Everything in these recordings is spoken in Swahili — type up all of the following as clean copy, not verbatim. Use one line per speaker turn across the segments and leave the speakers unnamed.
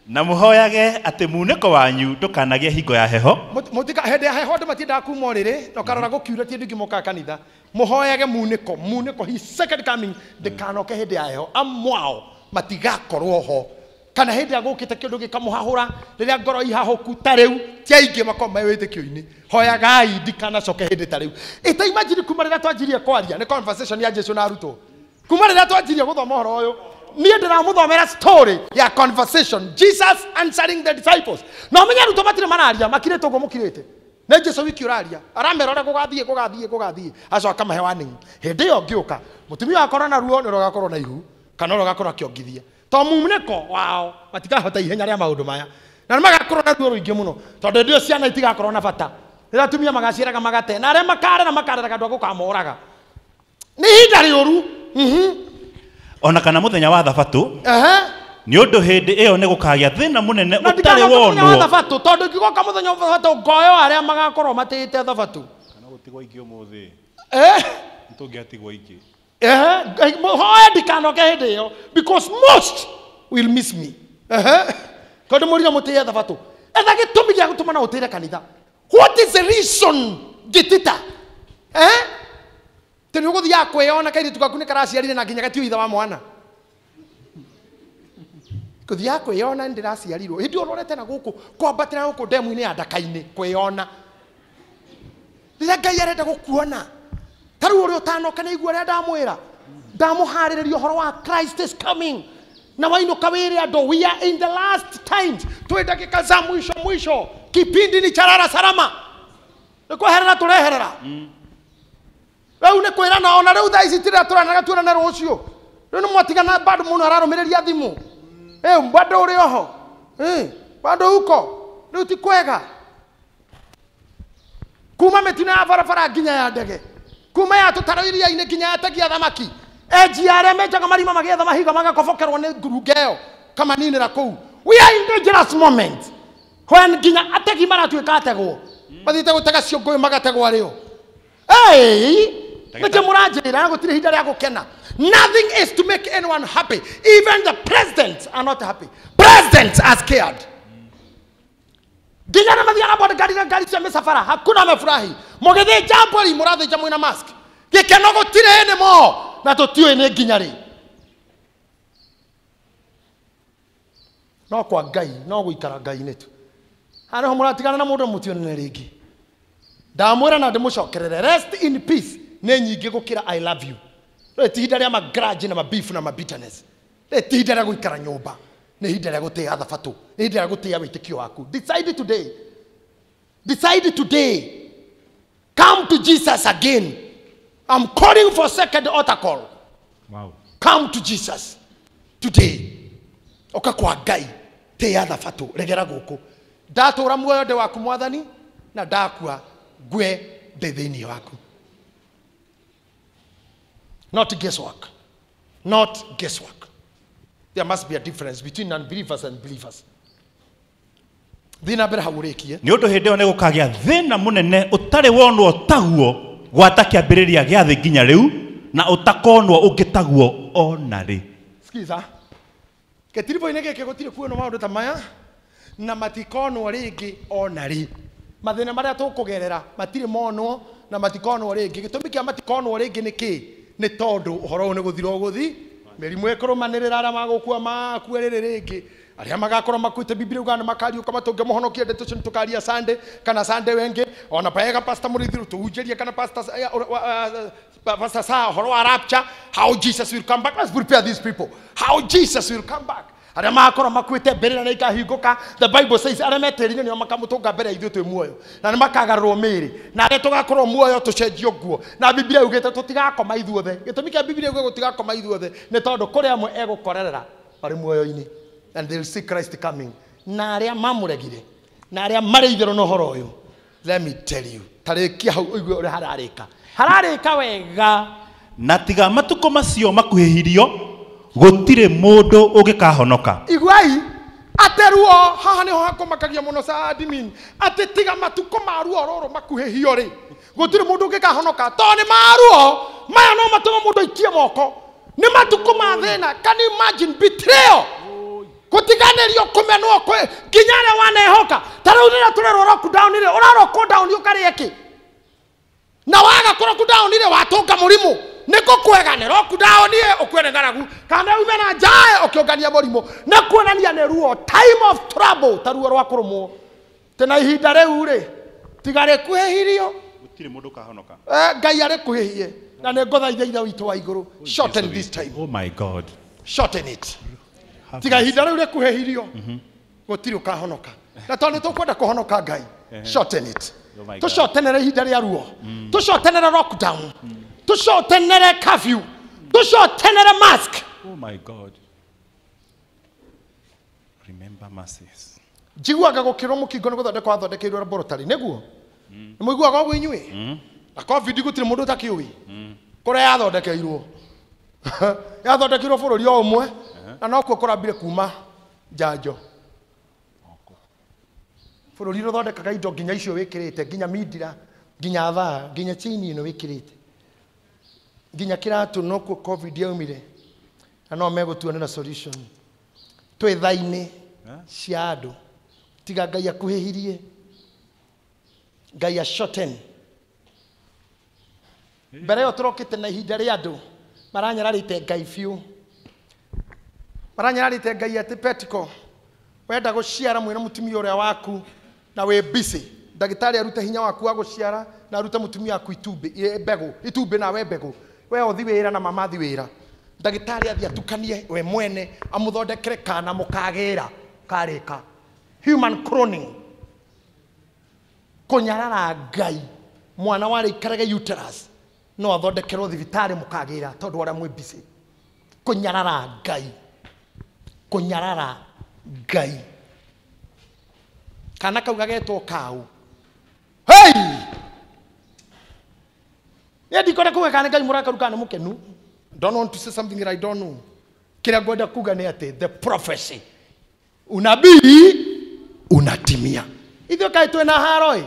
Na muhoyage ati muniko wanyu ndukanagie hingo ya heho.
Mutika hende ya heho ndematinda kuma riri no karora gukiura ti ndingimoka kanitha. Muhoyage muniko his second coming ndikanoke hende ya heho amwao matigakorwo ho. Kana hende ya gukite kindu gikamuhahura riria ngoro ihahoku ta riu ti aingi makoma witikio-ini. Hoyagai ndikanacoke hende ta riu. Ita imagine kuma riria twanjirie kwaria ni conversation ya Jesu na arutwo. Kuma riria twanjirie guthoma horo uyu niye ndiramuthomera story ya conversation Jesus answering the disciples. No menya ruto matire mararia makirete ugo mukirete. Na Jesu wiki uraria aramerora kugathie aco akamahe warning. Hende yo ngiuka mutumia akora na ruo niro gakorwo na ihu kana ro gakorwo akiongithia. To mumuneko wao matikahota ihenya ria maundu maya. Na magakorwo na ruo ruingi muno tondu ndio ciana itigakorwo na bata. Rira tumia magaciraga magate na aria makarera kandu gukamoraga. Ni hinda rioru.
Ona kana muthenya wa thabatu ni undu hindi iyo ni gukagia thina munene utari wonwo. Muthenya wa thabatu
tondu ngigoka muthenya wa thabatu ngoyo aria magakorwo matite thabatu
kana gutigwo iki umuthi ntungiatigwo iki
hoya ndikanoke hindi iyo because most will miss me tondu muriga mutie thabatu etha gitumi gia gutuma na utire kanitha. What is the reason gitita teni uguthia kweyona kairi tukaku ni karaciarire na nginya gatio itha wa mwana kuthia kweyona ndiraciarirwo hindi ororete na guku kwambatira guku demu-ini ya ndaka-ini kweyona riria Ngai arenda gukuona taru uri utanoka na igua ria ndamwira ndamuhaririria uhoro wa Christ is coming na wainuka wire andu we are in the last times twi ndagika za mwisho kipindi ni charara salama ni kweherera tureherera Rau ne kwira na ona rau thaici tira turanaga tuona rucio. Riu ni mwatigana bado muno ararumireria thimu. Bado uri oho. Bado uko. Riu ti kwega. Kuma metuna ya barabara nginya ya ndege. Kuma ya tutararia ine nginya ya tagia thamaki. Eji aria mejaga marima magetha mahiga magakobokerwo ni ngurungeo kama nini ra kou. We are in dangerous moment. When nginya ategi maratuika ategwo. Bathite gutega ciongo magategwo ario. Nothing is to make anyone happy. Even the presidents are not happy. Presidents are scared. Gingana madhiana boda gari cha misafara hakuna amefurahi. Mogedhe jambo li muradhi jamu ina mask. Kikenogo tire ene mo na totio ene ginyari. No kwa Ngai, no guikara Ngai netu. Hano homuratigana na mundu mutio ne rigi. Damwira na ndimucokerere rest in peace ne nyingi gukira I love you. Re tihinda ria magrudge na mabeef na bitterness. Re tihinda ria guikara nyumba. Ne hinda ria gutia thabatu. Ne hinda ria gutia witikio waku. Decide today. Decide today. Come to Jesus again. I'm calling for second altar call.
Wow.
Come to Jesus today. Oka kwa Ngai tia thabatu regera guku. Ndatura muoyo ndi waku mwathani na ndakua gwe ndethini waku. Not guesswork. Not guesswork. There must be a difference between unbelievers and believers. Thina mbere haurekie
ni undu hindi yo ni gukagia thina munene utari wonwo taguo gwata kiambiriria gia thi nginya riu na utakonwo ungitaguo ona ri.
Skiza ketirivo inege ke gutire kuona maundu ta maya na matikonwo ringi ona ri. Mathina maria tukugerera matire monwo na matikonwo ringi. Gitumi kia matikonwo ringi ni ki? Ni tondu uhoro ni guthiro guthi mirimu ikurumanirira aria magukua makuerere ringi aria magakorwo makuite Biblia ugana makariuka matunge muhonokie ndeto cin tukaria Sunday kana Sunday wenge ona paega pastor murithiru tuhunjeria kana pastor sa uhoro wa rapture, how Jesus will come back. Let's prepare these people how Jesus will come back. Aria magakorwo makuite mbere na ikahinguka. The Bible says aria meterine nio makamutunga mbere ithu twi muoyo na ni makagarurwo miri na aria tugakorwo muoyo tucenjio nguo na Biblia ugite tutigakoma ithuothe. Gitumi kia Biblia uge gutigakoma ithuothe ni tondu kuri amwe egukorerera ari muoyo-ini and they'll see Christ coming. Na aria mamuregire na aria mari ithero no horo uyu, let me tell you, tarikia hau igwe uri hararika wega
na tiga matuko macio makuhihirio gutire mundu ungikahonoka.
Igwai ateruo haha niho hakomakagia muno sa admin ati tiga matuko maruo roro makuhihio ri gutire mundu ungikahonoka to ni maruo maya no matuma mundu ikie moko ni matuko ma thina. Can you imagine betrayal? gutiganerio kumenwo kwe ginyare wanehoka tarau rira turero lockdown ire ora lockdown ukari eki na waga kora lockdown ire watunga murimu niko kwegane lockdown ire ukwene ngaragu kana ume na jae ukiongania murimu na kuonania ne ruo time of trouble taruo rwa kurumwo tena ihinda riu ri tigare kuhehirio
gutire mundu kahonoka
ngai ari kuhehie na ne ngothaitha ithe witu wa iguru shorten this time.
Oh my God,
shorten it. Tiga ihinda riu ri kuhehirio gutire ukahonoka na tondu tukwenda kuhonoka ngai shorten it. Tu shortenere ihinda ria ruo tu shortenere lockdown tu shortenere curfew tu shortenere mask.
oh my God, remember mercies.
Jiguaga gukirwo mukingo ni guthondekwo athondekeirwo laboratory niguo ni muiguaga gwa inyui na covid gutire mundu takiui kore yathondekeirwo yathondekeirwo bururi o umwe na no kuo kurambire kuma njanjo bururi ruthondekaga indo nginya icio wikirite nginya mindira nginya thaa nginya chini ino wikirite nginya kiratu no kuo covid yaumire na no megutuonera solution twi thaini cia andu tiga ngai akuhehirie ngai a shorten mbere yo turokite na ihinda ria andu maranyararite ngai fiu maranyararite ngai ati petiko wenda guciara mwina mutumia uria waku na we busy ndagitari aruta hinya waku wa guciara na aruta mutumia waku itumbe na we mbegu we othi wira na mama thi wira ndagitari athi atukanie we mwene amuthondekere kana mukagira karika human cloning kunyarara ngai mwana wari ikarage uterus no athondekerwo thibitari mukagira tondu aria mwi busy kunyarara ngai kana kauga getwo kau hey yedi kore kuga kana ngai murakaruka na mukenu don't want to say something that I don't know kila goda kuga ni ate the prophecy unabii unatimia ithio kai twena haroi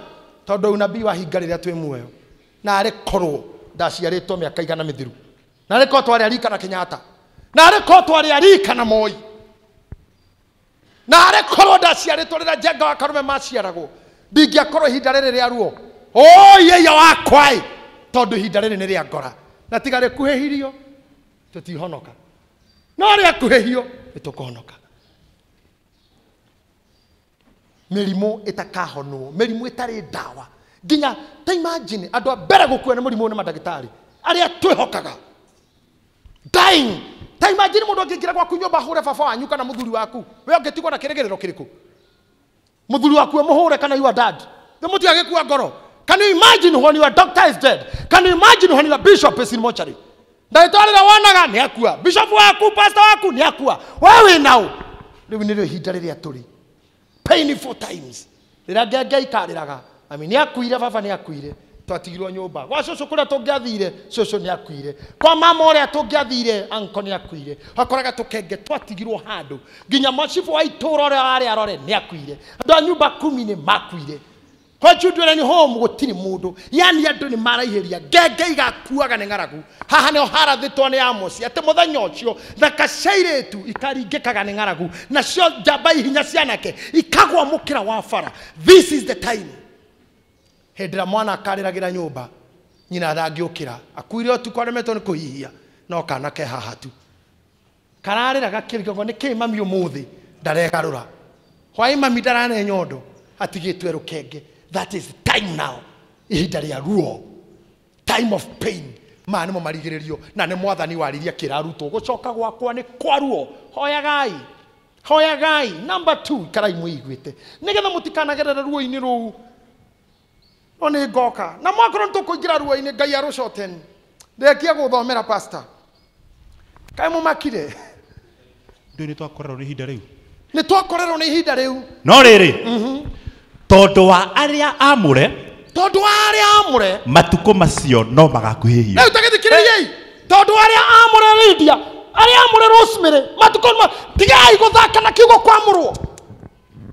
tondu unabii wa hinga riria twi muoyo na ari korwo ndaciaritwo miaka igana mithiru na ari korwo twari arika na Kenyatta na ari korwo twari arika na Moi na ari korwo ndaciaritwo rira Njenga wa Karume maciaragwo ndingiakorwo ihinda riri ria ruo yeya wakwai tondu ihinda riri ni ria ngora na tigare kuhehirio tutihonoka no ria kuhehio nitukuhonoka merimu itakahonwo merimu itari dawa ginya ta imagine andu mbere gukua ni murimu ni madagitari aria twihokaga dying ta imagine mundu angigira gwaku nyumba hure baba wanyu kana muthuri waku we ungitigwo na kiregerero kiriku muthuri waku muhure kana your dad the muti agikua ngoro. Can you imagine when your doctor is dead? Can you imagine when your bishop is in mortuary? Ndagitari na wonaga ni akua bishop waku pastor waku ni akua wewe nao riu ni rio ihinda riria turi painful times rira ngai kariraga ni akuire baba ni akuire twatigirwo nyumba gwa cucu kuria tungiathire cucu ni akuire kwa mama uria tungiathire anko ni akuire akoraga tukenge twatigirwo handu nginya macifu wa itura uria wari arore ni akuire andu a nyumba 10 ni makuire kwa children ni home gutiri mundu yani andu ni maraiheria ngenge igakuaga ni ngaragu haha ni harathitwo ni Amosi ati muthenya ucio thaka cairetu ikaringikaga ni ngaragu na cio njamba ihinya cianake ikagwa mukira wa bara. This is the time hedra mwana akariragira nyumba nyina arangiukira akuire utuko aremetwo ni kuhihia no kana ke haha tu kararira gakirigo ni ki mami umuthi ndaregarura hwai mami ndarane nyondo atigitwe rukenge. That is time now. Ihinda ria ruo. Time of pain. Mane mo marigiririo na ne mwathani wariria kiraruto gucoka gwakwa ni kwa ruo. Hoyagai. Number 2 karai muiguite. Nigetha mutikanagerera ruo-ini ruu. Oni ngoka. Na mwakoro ntukuingira ruo-ini ngai arucoten. Ndekia guthomera pastor. Kai mumakire.
Ndio twakorerwo ni ihinda riu.
Ni twakorerwo ni ihinda riu.
No riri. Tondu wa aria amure matuko macio no magakuhihio
riu tagithikiririe tondu wa aria amure Lydia aria amure Rosemary matuko tigai guthaka na kiugo kwamurwo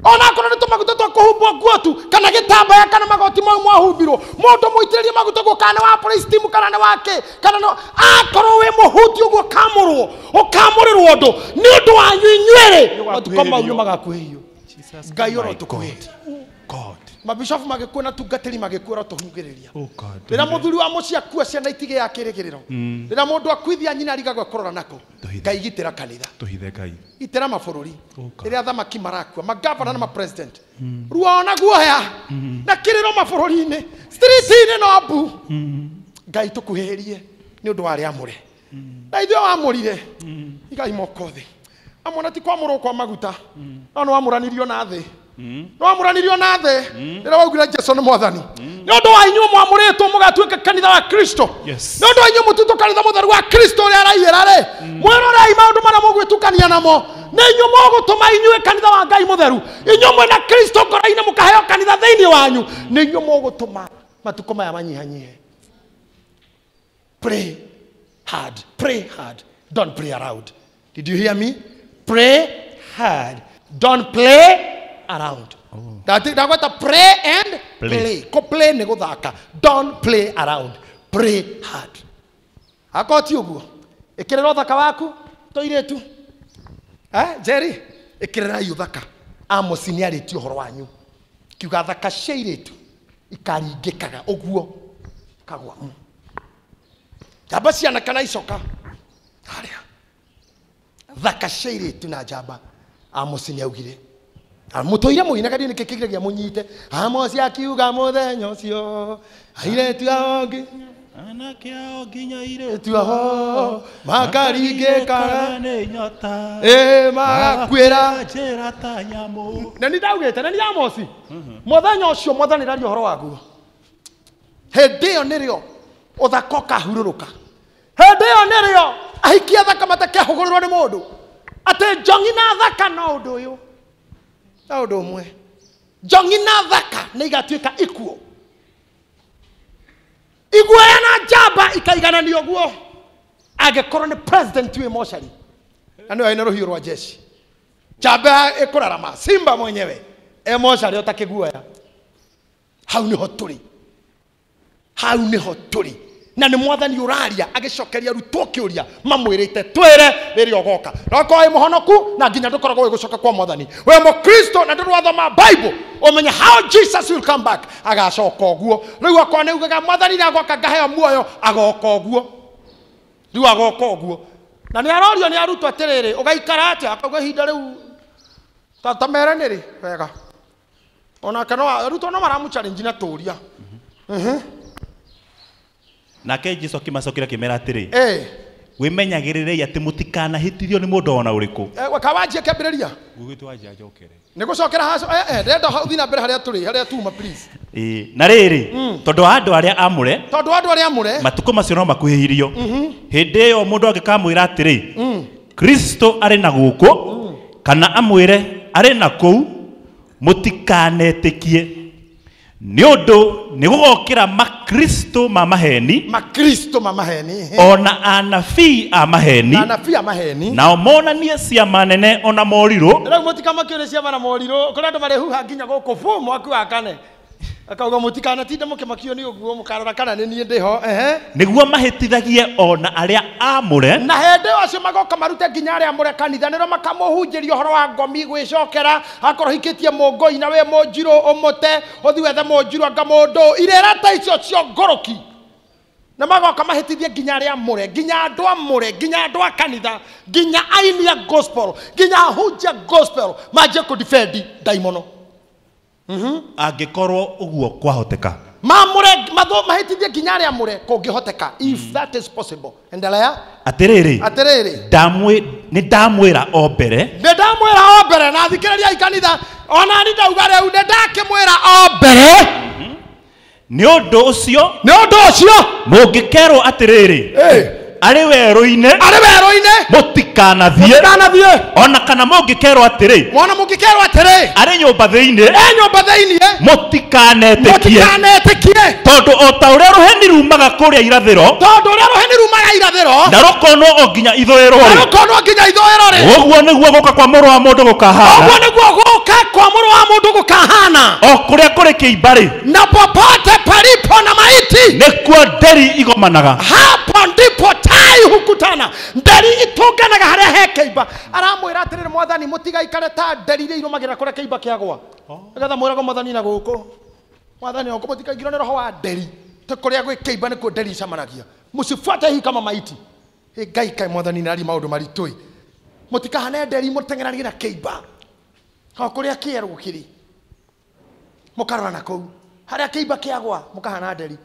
ona kono ni tumaguta twa kuhumbwo guotu kana gitambaya kana magoti mau mwahumbirwo mundu muitiririe maguta gukana wa police team kana ne wake kana no akoro we muhuti uguo kamurwo ukamurirwo ndu ni undu wanyu inyuere matukoma unyu magakuhiyo Ngai oro tukuhiti
God.
Mabishofu magekuona tungatiri magekuora tuhungiriria.
Oh God.
Rira muthuri wa mucia kuwa ciana itige ya kirigiriro. Rira mundu akwithia nyina arigagwa korora nako. Ngai gitira kanitha.
Tuhithe Ngai.
Itera mabururi. Rira thamaki marakua magavana na president. Ruona guoya. Na kiriro mabururi-ini. Street-ini no abu. Ngai tukuhirie ni undu wari amure. Na ithuĩ wamũrire. Igai moko thĩ. Amwana ti kwamũrwo kwa maguta. No amũranirio na thĩ. No amũranirio na thĩ. Rĩrĩa waugire Jesũ nĩ mwathani. Nĩ ũndũ wa inyuĩ mwamũrĩtwo mũgatuĩka kanitha wa Kristo. Nĩ ũndũ wa inyuĩ mũtuĩtwo kanitha mũtheru wa Kristo ũrĩa araiyĩra-rĩ. Mwĩrorei maũndũ marĩa mũgwĩtukania namo. Nĩ inyuĩ mũgũtũma inyuĩ kanitha wa Ngai mũtheru. Inyuĩ mwĩna Kristo ngoro-inĩ mũkaheo kanitha thĩinĩ wanyu. Nĩ inyuĩ mũgũtũma matukũ maya manyihanyihe. Pray hard. Pray hard. Don't play around. Did you hear me? Pray hard. Don't play around. That's what pray and play. Ko play ne guthaka. Don't play around. Pray hard. Akoti uguo. Ikirira uthaka waku toiretu. Jerry, ikirira uthaka. Amos ni arĩtie ũhoro wanyu. Kiuga thaka ciairetu ikaringĩkaga ũguo kagwa. Jamba ciana kana icoka. Haria. Thaka ciairetu na jamba. Amos ni augire. Mutoire muinaga ni kikigiragia munyite. Amos akiuga muthenya ũcio. Airetu aongi.
Anake ao nginya iretu
aho makaringĩkaga
nĩ nyota
magakwĩra
njĩra ta nyamũ.
Na nĩ ndaugĩte na nĩ Amos mũthenya ũcio mwathani ndaria ũhoro waguo. Hĩndĩ ĩyo nĩrĩo ũthaka ũkahurũrũka. Hĩndĩ ĩyo nĩrĩo ahikia thaka matakehũgũrĩrwo nĩ mũndũ. Atĩ njongi na thaka no ũndũ ũyũ. Na ũndũ ũmwe njongi na thaka nĩ igatuĩka ikuo. Iguoya na jamba ikaigananio guo. Angĩkorwo nĩ president wĩ mochari. Na nĩwe ena rũhiũ rwa jeshi. Jamba ĩkũrarama simba mwenyewe. Mochari ũtakĩguoya. Hau nĩho tũrĩ. Hau nĩho tũrĩ. Na nĩ mwathani ũraria agĩcokeria arutwo kĩũria mamwĩrĩte twĩre rĩrĩa ũgoka. Roko wĩ mũhonoku na nginya ndũkoragwo gũcoka kwa mwathani. Wĩ mũkristo na ndũrwathoma Bible ũmenye how Jesus will come back. Agacoka ũguo. Rĩu akwa nĩ ugaga mwathani nĩ agoka ngaheo muoyo agoka ũguo. Rĩu agoka ũguo. Na nĩ arorio nĩ arutwo atĩrĩrĩ ũgaikara atĩa akauga ihinda rĩu tata mere nĩrĩ wega. Ona kana arutwo no maramu challenge na tũria.
Nake Jesũ akĩmacokera akĩmera atĩrĩ, wĩmenyagĩrĩrei atĩ mũtikanahĩtithio nĩ mũndũ ona ũrĩkũ.
Kawanjia kĩambĩrĩria.
Gũgĩtwo anja njokere.
Nĩ gũcokera haco ndenda thiĩ na mbere harĩa tũrĩ harĩa tuma please.
Na rĩrĩ tondũ wa andũ arĩa amũre.
Tondũ wa andũ arĩa amũre.
Matukũ macio no makuhĩhirio. Hĩndĩ ĩyo mũndũ angĩkamwĩra atĩrĩ, Kristo arĩ na gũkũ kana amwĩre arĩ na kũu mũtikanetĩkie. Nĩ ũndũ nĩ gũgokĩra makristo ma maheni. Makristo ma maheni. Ona anabii a maheni. Anabii a maheni. Nao monanie ciama nene ona morirũ.
Rĩu mũtikamakĩũria ciama na morirũ. Kũrĩ andũ marehuha nginya gũkũ bũ mwaki wa kane. Akauga mũtikanatinda mũkĩmakio nĩ ũguo mũkarora kana nĩ niĩ ndĩho.
Nĩguo mahĩtithagie ona arĩa amũre.
Na hĩndĩ ĩyo acio magoka marute nginya arĩa amũre kanitha nĩro makamũhunjĩria ũhoro wa ngomi gwĩcokera akorwo hikĩtie mũngũi na we mũnjirũ ũmũte ũthiĩ wethe mũnjirũ anga mũndũ irĩra ta icio cio ngoroki. Na magoka mahĩtithie nginya arĩa amũre nginya andũ amũre nginya andũ a kanitha nginya aini ya gospel nginya ahunjia gospel manjie kũdefend ndaimono.
Angĩkorwo ũguo kwahoteka.
Mamũre mahĩtithie nginya arĩa amũre kũngĩhoteka if that is possible. Endelea.
Atĩrĩrĩ. Nĩ ndamwĩra o mbere.
Nĩ ndamwĩra o mbere na thikĩrĩria ikanitha ona nĩ ndauga rĩu nĩ ndakĩmwĩra o mbere. Nĩ ũndũ ũcio mũngĩkerwo atĩrĩrĩ
ari weroine mutikanathie ona kana mungikerwo atiri ari nyumba thiini mutikanetikie tondu ota uria ruheni rumaga kuria irathiro na rukonwo o nginya ithwiro ri uguo niguo guka kwa muru wa mundu gukahana o kuria kuri kiimbari
na popote palipo na maiti
nikuo nderi igomanaga
hapo ndipo tai hukutana nderi itunganaga haria he kiimba aramwira atiriri mwathani mutigaikare ta nderi iria irumagira kuria kiimba kiagwa nigetha mwirago mwathani na guku mwathani oko mutikaingirwo ni roho wa nderi te kuria gwi kiimba nikuo nderi icamanagia musifuate hii kama maiti ngai kai mwathani nari maundu maritui mutikahane nderi mutengeranagira kiimba ha kuria kierwo kiri mukarora na kou haria kiimba kiagwa mukahana nderi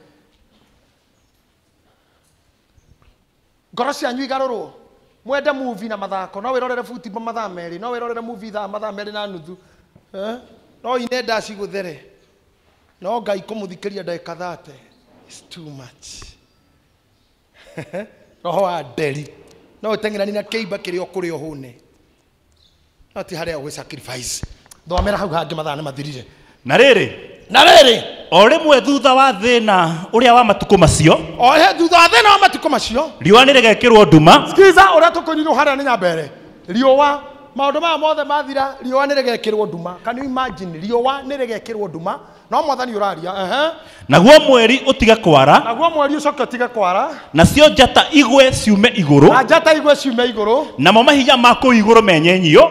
ngoro cianyu igarurwo mwende movie na mathako no wirorere football mathaa meri no wirorere movie mathaa meri na nuthu no ine ndaci guthere no ngai kumuthikiria ndagika 30 is too much roho wa nderi no utengerani na kiimba kirio kurio hune no ti haria gwi sacrifice thomera hau hangi mathaa ni mathirire
na riri o rimwe thutha wa thina uria wa matuko macio
thutha wa thina wa matuko macio
riwa ni rigekirwo nduma
skiza uria tukunyirwo haria ni nyambere riwa maundu maya mothe mathira riwa ni rigekirwo nduma can you imagine riwa ni rigekirwo nduma no mwathani uraria
naguo mweri utige kwara
naguo mweri ucoke utige kwara
nacio njata igwe ciume iguru
na njata igwe ciume iguru
namo mahinya mako iguru menyenyio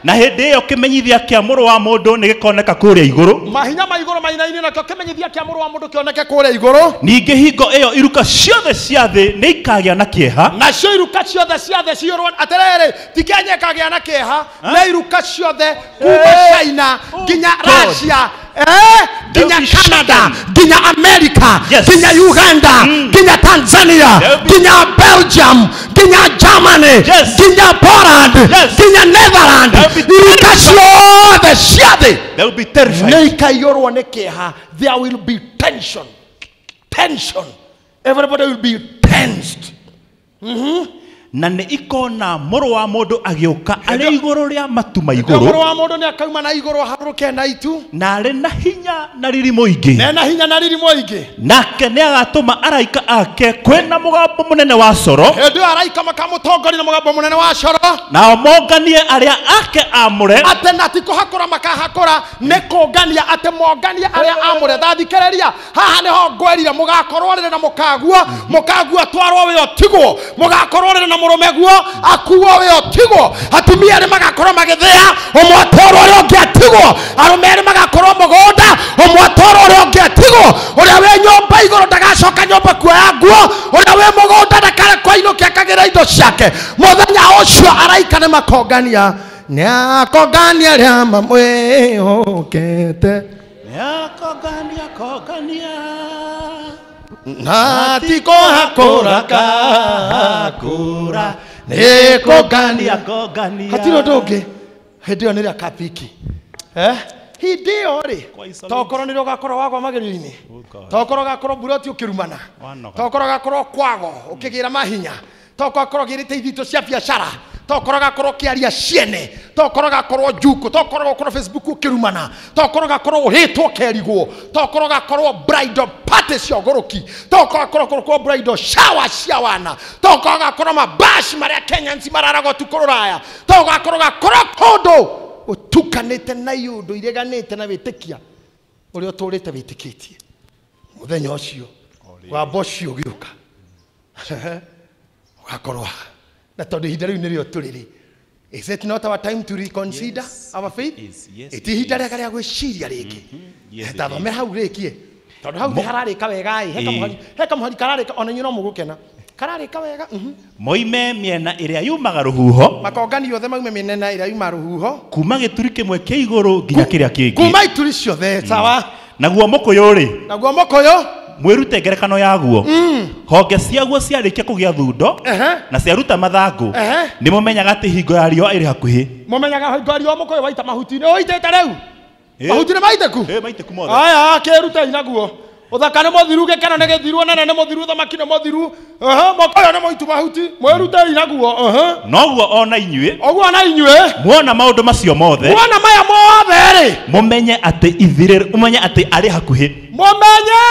na hindi iyo kimenyithia kia muru wa mundu ni gikoneka kuria iguru
mahinya ma iguru mainaini na kimenyithia kia muru wa mundu kioneke kuria iguru
ningi hingo iyo iruka ciothe cia thi ni ikagia na kieha
na cio iruka ciothe cia thi ciorwo atiriri tikenya kagia na kieha na iruka ciothe kuma China nginya Russia Ginya Canada, Ginya America, Ginya Uganda, Ginya Tanzania, Ginya Belgium, Ginya Germany, Ginya Poland, Ginya Netherlands.
They will be terrified.
There will be tension. Tension. Everybody will be tensed.
Na ni ikona muru wa mundu agiuka ari iguru ria matuma iguru
muru wa mundu ni akauma na iguru haruke na itu
na ari na hinya na riri muingi
na hinya na riri muingi
nake ni agatuma araika ake kwena mugambo munene wa coro
ndio araika makamutongori na mugambo munene wa coro
na omonganie aria ake amure
ate natiko hakora makahakora ne kongania ate mongania aria amure ndathikereria haha niho ngwerire mugakorwo rire na mukagua twarwo wi otigwo mugakorwo rire na murume guo akuo we otigwo atumia ni magakorwo magithia omwatoro ri ongiatigwo arume ni magakorwo mugunda omwatoro ri ongiatigwo uria we nyomba iguru ndagacoka nyomba kuoya nguo uria we mugunda ndakare kwainukia kagira indo ciake muthenya ucio araika ni makongania niakongania ria mamwihukite
niakongania
natiko hakura kakura nikogania hatiro ndungi hindi yo niria kapiki hindi yo ri tokoro ni rogakorwo wagwa magiriri-ini tokoro gakorwo buroti ukirumana tokoro gakorwo kwago ukigira mahinya tokoro gakorwo girite ithito cia biacara tokoro gakorwo kiaria ciene tokoro gakorwo juku tokoro gakorwo Facebook ukirumana tokoro gakorwo uhitwo kerigwo tokoro gakorwo bridal party cia goroki tokoro gakorwo bridal shower cia wana tokoro gakorwo mabash maria Kenyans mararago tukururaya tokoro gakorwo kondo utukanite na yundo ireganite na witikia uria turite witikitie muthenya ucio wa bocio giuka gakorwo na tondu ihinda riu nirio turiri. Is it not our time to reconsider our faith? Iti ihinda riaga ria gwiciria ringi tathome hau rikie tondu hau hararika wega heka muhari kararika ona nyino mugukena kararika wega
moime miena iria yumaga ruhuho
makongani yothe maume miena iria yuma ruhuho
kuma gituri kimwe kia iguru nginya kiria kingi
kuma ituri ciothe sawa
naguo mukuyu ri mwirute ngerekano yaguo honge ciaguo ciarikia kugia thundo na ciaruta mathangu ni mumenyaga ati hingo ya riũa iri hakuhi
mumenyaga hingo ya riũa mukuyu waita mahuti-ini uitite riu mahuti ni maiteku
maiteku mothe
aya kiruta inaguo Uthakane mothiru gekeno ne gethiru na ne mothiru thamaki ne mothiru mokoyo ne moitu mahuti mweruta inaguo
noguo ona inyue
oguo na inyue
muona maundu macio mothe
muona maya mothe ri
mumenye ati ithire umenye ati ari hakuhi
mumenye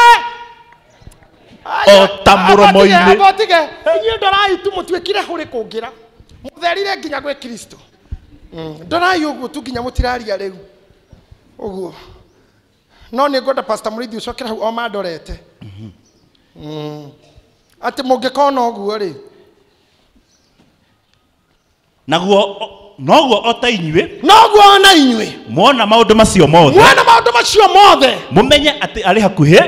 o tamuromo-ini
abotige inyue ndorai tu mutwikire huri kungira mutherire nginya gwe Kristo ndorai uguo tu nginya mutiraria riu uguo no ni ngoda pastor Murithi ucokera hau o mandorete ati mungikona uguo ri
naguo noguo ota inyue
noguo na inyue
muona maundu macio mothe mumenye ati ari hakuhi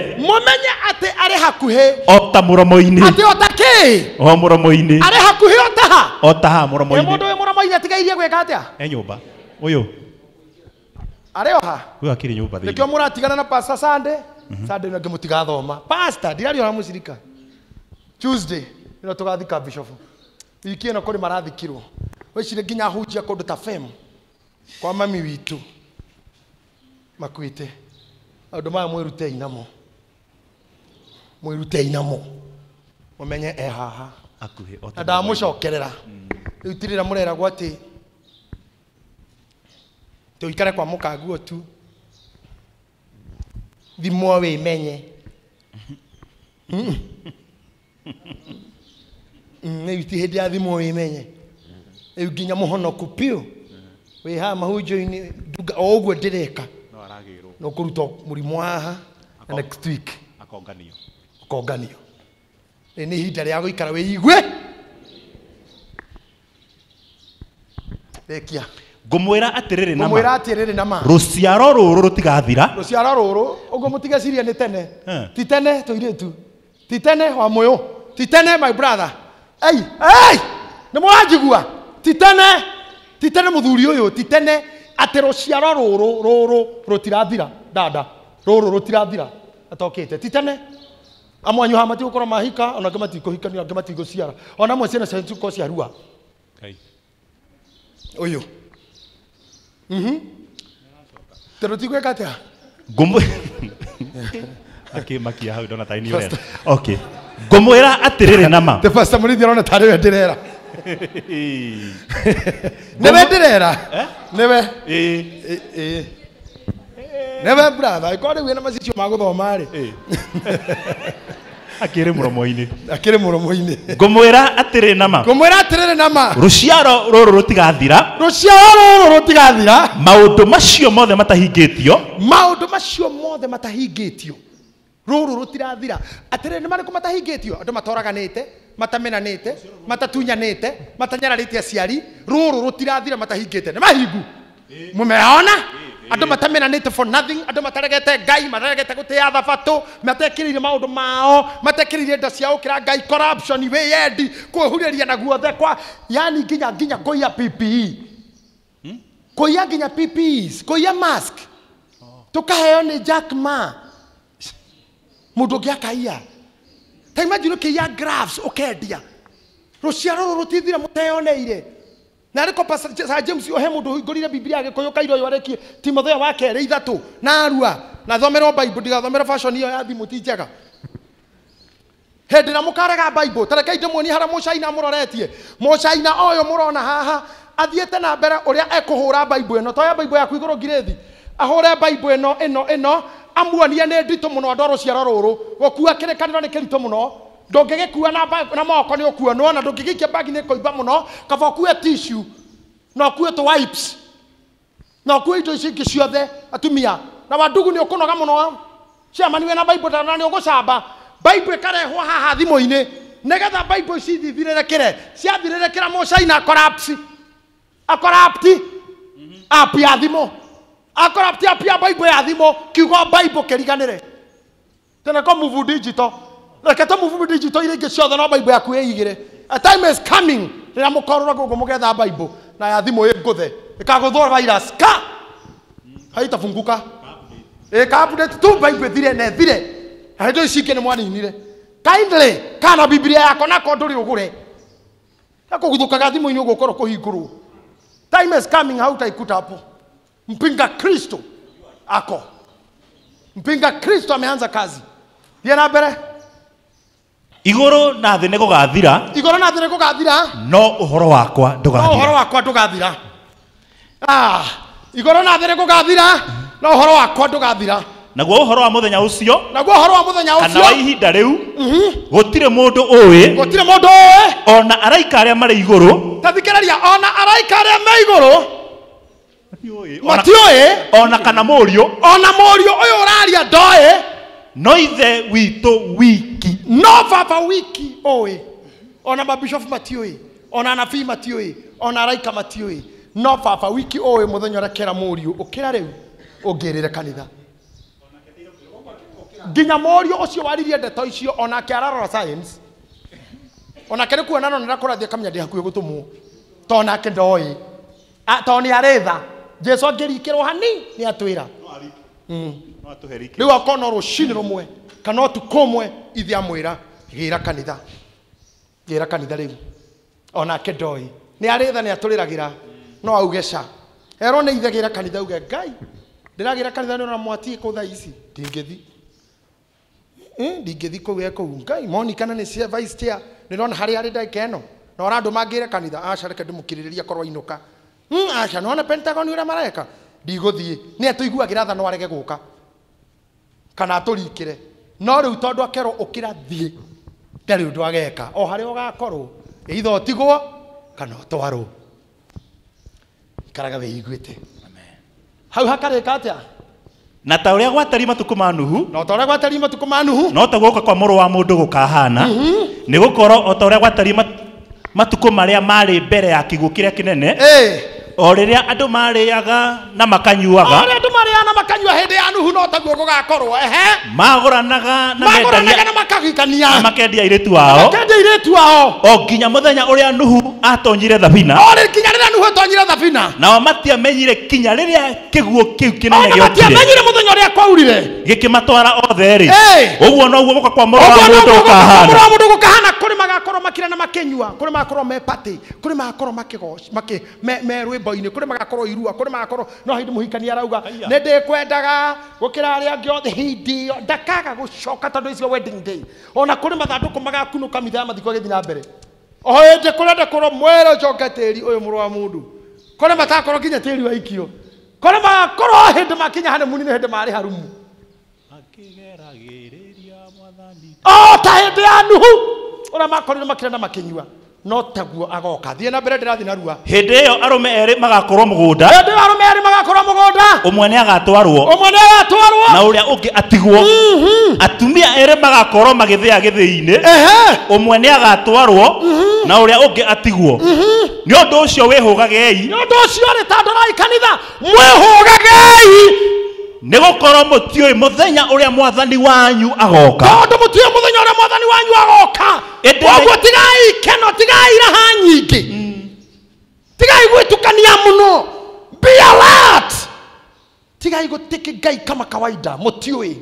ota muromo-ini
ati otaki
o muromo-ini
ari hakuhi
otaha muromo-ini
mundu we muromo-ini atigairie gwika atia
nyumba uyu
ari oha
uyu akiri nyumba
nikio muratigana na pastor Sunday Sunday no ngimutiga thoma pastor dirari ona musirika Tuesday ino tugathika bishop wiki ino kuri marathikirwo wicire nginya hujia kundu ta fem kwa mami witu makwite andu maya mwirute inamo mumenye haha
akuhi
ota ndamucokerera riu tirira murera gwati tuikare kwa mukaguo tu thimo we menye ne yuti hedi ya thimo we menye nginya muhonoku piu we ha mahujo-ini duga oguo ndireka
no aragirwo
no kuruto murimo haha next week akonganio ni hinda ria guikara we igwe rekia
ngumwira atiriri
nama
ruciaro ruru rutigathira
ruciaro ruru ugo mutigeciria ni tene ti tene tuiritu ti tene wa moyo ti tene my brother ei ni mwajigua ti tene muthuri uyu ti tene ati ruciaro ruru rutirathira dada ruru rutirathira atokete ti tene amwanyu hamati ukora mahika ona kama tiko hika ni kama tiko ciara ona mwe ciana centu ko ciarua uyu terotigwe katia
gumu makia hau ndona taini ore okay ngumwira atiriri nama
the pastor Murithi arona tare we ndirera newe ndirera newe newe brother ikore wina macicio maguthoma ri
akire muromo-ini
ngumwira
atiriri nama
ruciaro
ruru rutigathira maundu macio mothe matahingitio
ruru rutirathira atiriri ni mariku matahingitio andu matoraganite matamenanite matatunyanite matanyararite aciari ruru rutirathira matahingite ni mahingu mumeona andu matamenanite for nothing andu mataregete ngai mataregete gutia thabato matekirire maundu mao matekirire nda ciao kira ngai corruption we yendi kuhuriria na guothe kwa yani nginya koia PPE koia nginya PPEs koia mask tukaheo ni Jack Ma mundu ngiakaia ta imagine kia gloves ukendia ruciaro rutithira muteyoneire na riko pastor James ohe mundu hingurire Biblia agikoyo kairo yo arekie Timotheo wa kere 3 na arua na thomero Bible ndigathomera fashion iyo ya thimu ti njega hedira mukarega Bible tareka inde muoni hara mucaina muroretie mucaina oyo murona haha athiete na mbere uria ekuhura Bible eno toya Bible yaku iguru girethi ahure Bible eno amuonie ne ndito muno ndoro ciaro ruru gukua kirekaniro ni kirito muno ndungigikua na moko ni ukuonwo na ndungigikia bagi ni koimba muno kaba kuwe tissue no kuwe to wipes no kuwe indo ici ciothe atumia na wandugu ni ukunoga muno ciama niwe na Bible na ni ugucamba Bible karehwo haha thimo-ini negetha Bible ici thithirerekere ciathirerekera mucaina akorapti api ya thimo akorapti api ya Bible ya thimo kiugo Bible keriganire tena ko move digital reketa move digital ile ngi ciothe no Bible yaku igire a time is coming rira mukorora gugu mugetha Bible na ya thimo nguthe ikaguthwo virus ka haitafunguka update tu Bible thire ne thire haido ishike ni mwaninire kindly kana Biblia yako nako nduri ugure akuguthukaga thimo-ini ugukorwo kuhingurwo time is coming hautaikuta hapo mpinga Kristo ako mpinga Kristo ameanza kazi Thiĩ na mbere.
Igũrũ na thĩ nĩ gũgathira.
Igũrũ na thĩ nĩ gũgathira.
No ũhoro wakwa ndũgathira.
No ũhoro wakwa ndũgathira. Igũrũ na thĩ nĩ gũgathira. No ũhoro wakwa ndũgathira.
Naguo ũhoro wa mũthenya ũcio.
Naguo ũhoro wa mũthenya ũcio.
Kana wa ihinda rĩu. Gũtirĩ mũndũ ũĩ.
Gũtirĩ mũndũ ũĩ.
Ona araika arĩa marĩ igũrũ.
Ta thikĩrĩria, ona araika arĩa me igũrũ. Matiũĩ.
Ona kana mũriũ.
Ona mũriũ ũyũ ũraria ndoĩ.
No ithe witũ wiki.
No baba wiki ũĩ. Ona mabishofu matiũĩ. Ona anabii matiũĩ. Ona araika matiũĩ. No baba wiki ũĩ mũthenya ũrĩa kera mũriũ ũkĩra rĩu ũngĩrĩre kanitha. Nginya mũriũ ũcio waririe ndeto icio onake ararora science. Onake nĩ kuonana na kũrathia kamenya ndĩ hakuhĩ gũtũmwo. To nake ndoĩ. To nĩ aretha. Jesu angĩrikĩrwo hani nĩ atwĩra.
No atũherike.
Rĩu akona rũcinĩ rũmwe kana ũtukũ ũmwe ithe amwĩra gĩra kanitha. Gĩra kanitha rĩu. Onake ndoĩ. Nĩ aretha nĩ atũrĩragĩra. No auge ca. Erwo nĩ ithe gĩra kanitha uge Ngai. Ndĩragĩra kanitha nĩ ona mwati kũ thaa ici. Ndingĩthi. Ndingĩthi kũu kũu. Ngai monikana nĩ cia vice chair. Nĩrona harĩa arĩ ndagĩka ĩno. Na ũrandũ mangĩre kanitha aca reke ndĩmũkirĩrĩria korwo ainũka. Aca nona Pentagon ũrĩa mareka. Ndigũthiĩ. Nĩ atũiguagĩra tha no arege gũka. Kana atũrikĩre. No rĩu tondũ akerwo ũkĩra thiĩ. Ndarĩ ũndũ ageka. O harĩa ũgakorwo. Either ũtigwo kana ũtwarwo. Ikaraga wĩiguĩte. Hau hakarĩka atĩa?
Na ta ũrĩa gwatari matukũ ma Nuhu.
No ta ũrĩa gwatari matukũ ma Nuhu.
No ta gũka kwa mũrũ wa mũndũ gũkahana. Nĩ gũkorwo o ta ũrĩa gwatari matukũ marĩa marĩ mbere ya kĩguũ kĩrĩa kĩnene. O rĩrĩa andũ marĩaga na makanyuaga. O rĩrĩa andũ marĩaga na makanyua hĩndĩ ya Nuhu no taguo gũgakorwo. Magũranaga na makagikania. Na makendia airĩtu ao. Makendia airĩtu ao. O nginya mũthenya ũrĩa Nuhu atonyire thabina. O nginya rĩrĩa Nuhu atonyire thabina. Nao matiamenyire kinya rĩrĩa kĩguũ kĩu kĩnene gĩokire. Matiamenyire mũthenya ũrĩa kwaurire. Gĩkĩmatwara othe rĩ. Ũguo noguo gũka kwa mũrũ wa mũndũ gũkahana. Mũrũ wa mũndũ gũkahana kũrĩ magakorwo makĩrĩa na makĩnyua. Kũrĩ magakorwo me party. Kũrĩ magakorwo makĩgoca me rwĩmbo-inĩ. Kũrĩ magakorwo irua. Kũrĩ magakorwo no hĩndĩ mũhikania arauga nĩ ndĩkwendaga gũkĩra arĩa angĩ othe hĩndĩ ĩyo ndakaga gũcoka tondũ icio wedding day. Ona kũrĩ mathandũkũ magakunũka mitha ya mathiko gĩthiĩ na mbere. O hĩndĩ kũrenda kũrwo mwĩrĩ ũcoke tĩri ũyũ mũrũ wa mũndũ. Kũrĩ matakorwo nginya tĩri wa ikio. Kũrĩ magakorwo hĩndĩ makinya hanimuni nĩ hĩndĩ marĩ harumu. O ta hĩndĩ ya Nuhu ũrĩa makorire makĩrĩa na makĩnyua. No taguo agoka. Thiĩ na mbere ndĩrathiĩ narua. Hĩndĩ ĩyo arũme erĩ magakorwo mũgũnda. Hĩndĩ ĩyo arũme erĩ magakorwo mũgũnda. Ũmwe nĩ agatwarwo. Ũmwe nĩ agatwarwo. Na ũrĩa ũngĩ atigwo. Atumia erĩ magakorwo magĩthĩa gĩthĩi-inĩ. Ũmwe nĩ agatwarwo. Na ũrĩa ũngĩ atigwo. Nĩ ũndũ ũcio wĩhũgagei. Nĩ ũndũ ũcio rĩ tandũrai kanitha mwĩhũgagei. Nĩ gũkorwo mũtiũĩ mũthenya ũrĩa mwathani wanyu agoka. Tondũ mũtiũĩ mũthenya ũrĩa mwathani wanyu agoka. Koguo tigai keno, tigai raha nyingĩ. Tigai gwĩtukania mũno. Be alert. Tigai gũtĩkĩ Ngai kama kawaida mũtiũĩ.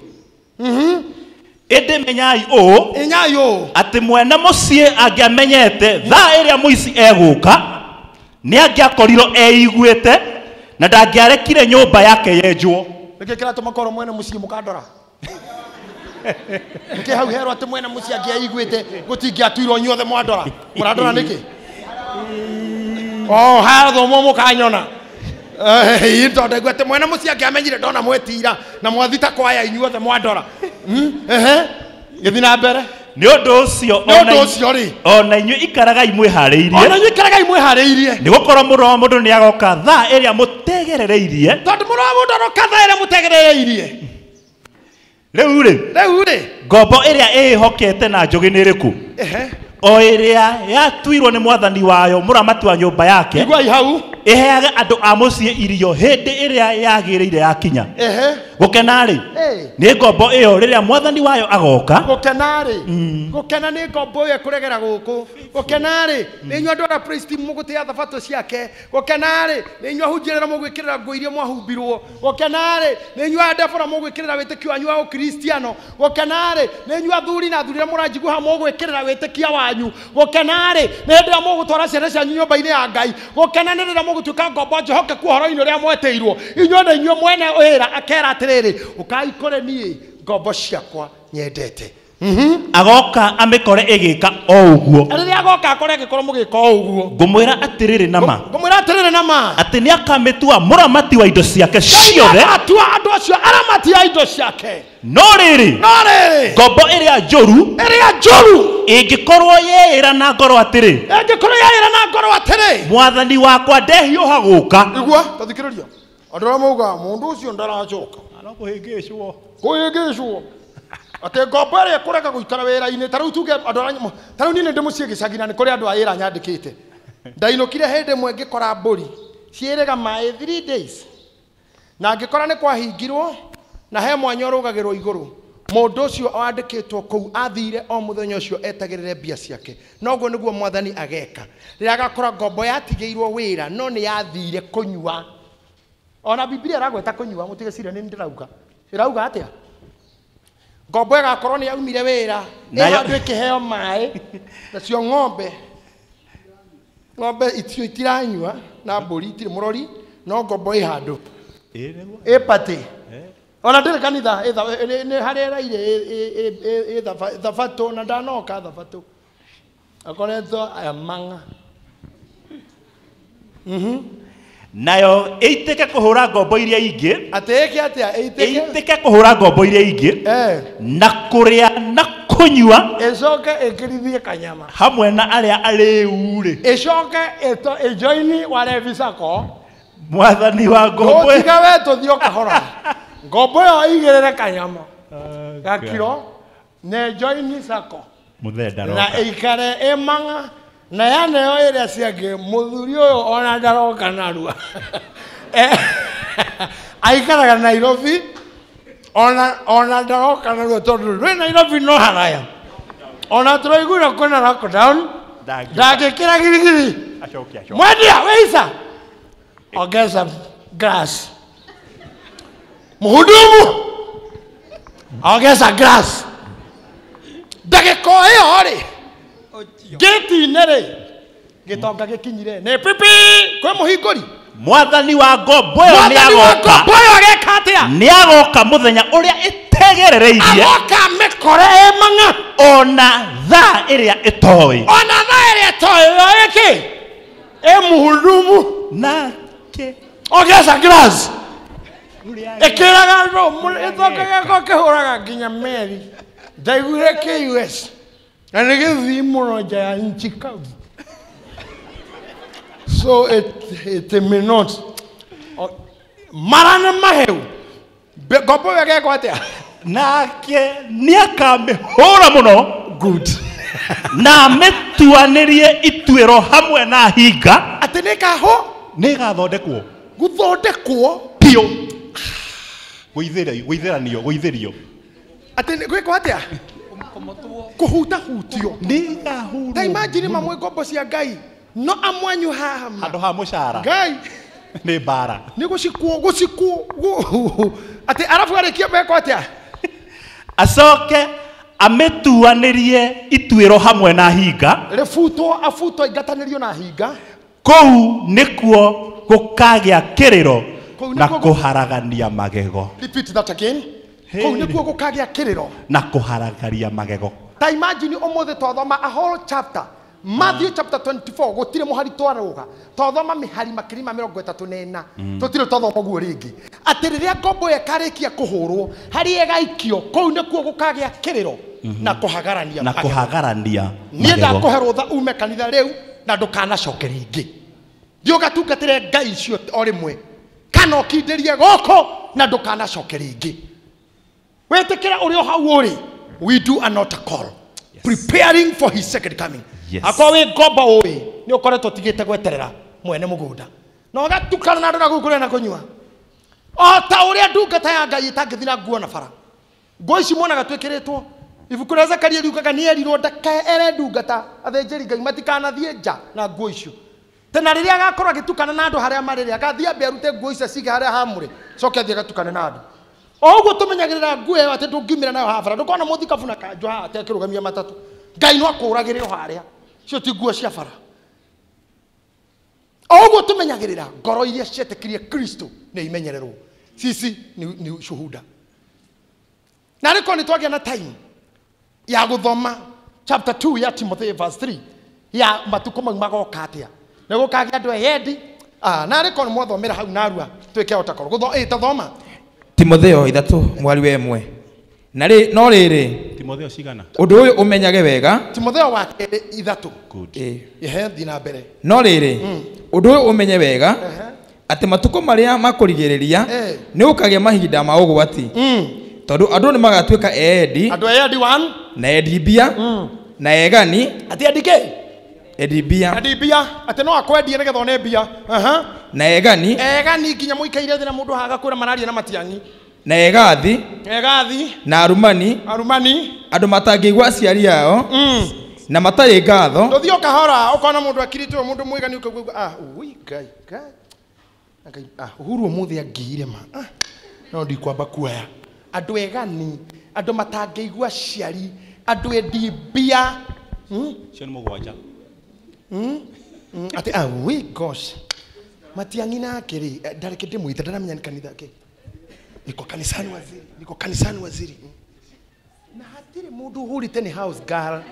Ĩndĩ menyai ũũ. Menyai ũũ. Atĩ mwene mũciĩ angĩamenyete thaa ĩrĩa mũici egũka nĩ angĩakorirwo eiguĩte na ndangĩarekire nyũmba yake yenjwo. Nĩkĩ kĩratũma korwo mwene mũciĩ mũkandora? Nĩkĩ hau herwo atĩ mwene mũciĩ angĩaiguĩte gũtingĩatuirwo inyuothe mwandora? Mũrandora nĩkĩ? O hathomwo mũkanyona. Tondũ ndaigua atĩ mwene mũciĩ angĩamenyire ndona mwetira na mwathita kwaya inyuothe mwandora. Gĩthiĩ na mbere. Nĩ ũndũ ũcio rĩ ona inyuĩ ikaragai mwĩharĩirie. Ona inyuĩ ikaragai mwĩharĩirie. Nĩ gũkorwo mũrũ wa mũndũ nĩ agoka thaa ĩrĩa mũtegerereirie. Tondũ mũrũ wa mũndũ aroka thaa ĩrĩa mũtegerereirie. Rĩu rĩ ngombo ĩrĩa ĩhokete na njũgĩ nĩ ĩrĩkũ? O ĩrĩa yatuirwo nĩ mwathani wayo mũramati wa nyũmba yake. Igwai hau. Ĩheage andũ a mũciĩ irio hĩndĩ ĩrĩa yagĩrĩire yakinya. Gũkena rĩ nĩ ngombo ĩyo rĩrĩa mwathani wayo agoka. Gũkena rĩ gũkena nĩ ngombo ĩyo kũregera gũkũ. Gũkena rĩ nĩ inyuĩ andũ a praise team mũgũtĩa thabatũ ciake. Gũkena rĩ nĩ inyuĩ ahunjĩrĩra mũgwĩkĩrĩra nguo iria mwahumbirwo. Gũkena rĩ nĩ inyuĩ andebora mũgwĩkĩrĩra wĩtĩkio wanyu wa ũkristiano. Gũkena rĩ nĩ inyuĩ athuri na athuri arĩa mũranjiguha mũgwĩkĩrĩra wĩtĩkia wanyu. Gũkena rĩ nĩ hĩndĩ ĩrĩa mũgũtwara ciana cianyu nyũmba-inĩ ya Ngai. Gũkena nĩ rĩrĩa mũgũtuĩka ngombo njohokeku ũhoro-inĩ ũrĩa mwetĩirwo. Inyuĩ na inyuĩ mwene wĩra akera atĩrĩrĩ ũkai kũrĩ niĩ ngombo ciakwa
nyendete
agoka amekore egika o uguo
ariria agoka akore agikoro mugika o uguo
ngumwira atiriri nama
ngumwira atiriri nama
ati ni akametua muramati wa indo ciake ciothe
atua andu acio aramati ya indo ciake
no riri ngombo iria njoru ingikorwo yeira na ngoro atiri mwathani wakwa ndehiuha guka
igua tathikiriria andu aria mauga mundu ucio ndaracoka kuhingicwo ate ngombo iria kureka guikara wira-ini tariu tuge andu tariu ni ndi mucie gicagina ni kuri andu a wira nyandikite ndainukire hindi mwe ngikora mburi ciiriga mai 3 days na ngikora ni kwahingirwo na he mwanya urugagirwo iguru mundu ucio wandikitwo kuu athire o muthenya ucio etagirire mbia ciake noguo niguo mwathani ageka rira agakora ngombo yatigeirwo wira no ni yathire kunyua ona Biblia ragweta kunyua mutige ciria ni ndirauga irauga atia ngombo igakorwo ni yaumire wira ihandu ikiheo mai nacio ng'ombe icio itiranyua na mburi itiri murori no ngombo ihandu ipati ona ndiri kanitha ni harera ire thabato na ndanoka thabato akoretwo amanga
nayo eiteke kuhura ngombo iria ingi
ateke atia
eiteke kuhura ngombo iria ingi na kuria na kunyua
ecoke ikirithie kanyama
hamwe na aria ariu ri
ecoke ejoini wale visako
mwathani wa ngombo
tiga we tuthio kahora ngombo yo igirire kanyama gakiro ne joini sako
muthenda
na ikare emanga na yaneo iria ciange muthuri uyu ona ndaroka narua aikaraga Nairobi ona ndaroka narua tondu rwi Nairobi no haraya ona turaigura kuna lockdown ndagikira girigiri mwendia weisa ogeza grass muhudumu ogeza grass ndagiko iyo ri geti nere gitonga gikinyire ne pipi kwe muhinguri
mwathani wa ngombo yo ni agoka ni agoka muthenya uria itegerereirie
agoka mekore emanga
ona tha iria itoi yoiki
muhudumu
nake
ogeza glass ekiraga ndo ithokaga ko kihuraga nginya meri ndaiguire KUS na nigithii muno nja ya nchi kavu so it may not marana maheu ngombo wegeko atia
nake niakamihura muno
good
na metuanirie ituiro hamwe na hinga
ati nikaho
nigathondekwo
guthondekwo
pio guitheranio
ati gwiko atia kuhuta hutio
nigahuru
ta imagine mamwe ngombo cia Ngai no amwanyu haha
handu ha mucara
Ngai
ni bara
ni gucikwo ati arafu arikia beko atia
acoke ametuanirie ituiro hamwe na hinga
afutwo ingatanirio na hinga
kou nikuo gukagia kiriro na kuharagania magego
repeat that again kou nikuo gukagia kiriro
na kuharagaria magego
ta imagine omothe tothoma a whole chapter Matthew chapter 24 gutire muhari twaruga tothoma mihari makirima 34 tutire tothoma guo ringi ati riria ngombo yakarikia kuhurwo hari egaikio kou nikuo gukagia kiriro na kuhagarania nienda kuherwo tha ume kanitha riu na ndukanacoke ringi thio gatungatire Ngai cio o rimwe kana ukinderie goko na ndukanacoke ringi wetekera uri o hau uri we do a not a call preparing for his second coming akwa we ngombo uri ni ukoretwo tigite gweterera mwene mugunda no gatukana na ndona gukure na kunyua o ta uria ndungata ya Ngai itangithira nguo na bara ngo ici mona gatwekiritwo ibuku ria Zakaria riugaga ni erirwo ndakaere ndungata athenjeri Ngai matikanathie nja na nguo icio tena riria agakorwo agitukana na andu haria mariri agathia mbe arute nguo icio cige haria hamure coke athie gatukane na andu oguo tumenyagirira nguo yo ati ndungimira nayo habara ndukona muthikabu na kanjo ha ati akirugamia matatu Ngai no akuragire o haria cio ti nguo cia bara oguo tumenyagirira ngoro iria cietekirie Kristo ni imenyererwo sisi ni shuhuda na riko ni twagia na time ya guthoma chapter 2 ya Timothy verse 3 ya matuko magoka atia nego kagia andu eyendi na ri kon mwathomera hau narua twike otakoro gutho tathoma
Timotheo 3 mwari we mwe na ri no riri
Timotheo cigana
undu uyu umenyage wega
Timotheo wa 3
good
ehe thina mbere
no riri undu uyu umenye wega ati matuko maria makurigiriria ni ukagia mahinda ma ugwati tondu andu ni magatuika endi
andu endi one
na edibia na egani
ati endike
edibia
ati no akwendie nigetha one mbia
na egani
nginya muikaire thina mundu haga kwira mararia na matiangi
na egathi na arumani andu matangigwa aciari yao na matari ngatho
nduthio kahora ukona mundu akiritwo mundu mwigani ukagwa ui kai uhuru umuthi angiire ma no ndikwamba kuoya andu egani andu matangigwa aciari andu endi mbia
cio ni mugwanja
ati ui gosh matiangi nakiri ndareke ndimwite ndaramenya ni kanitha ke niko kanisani waziri na hatire mundu uhurite ni house girl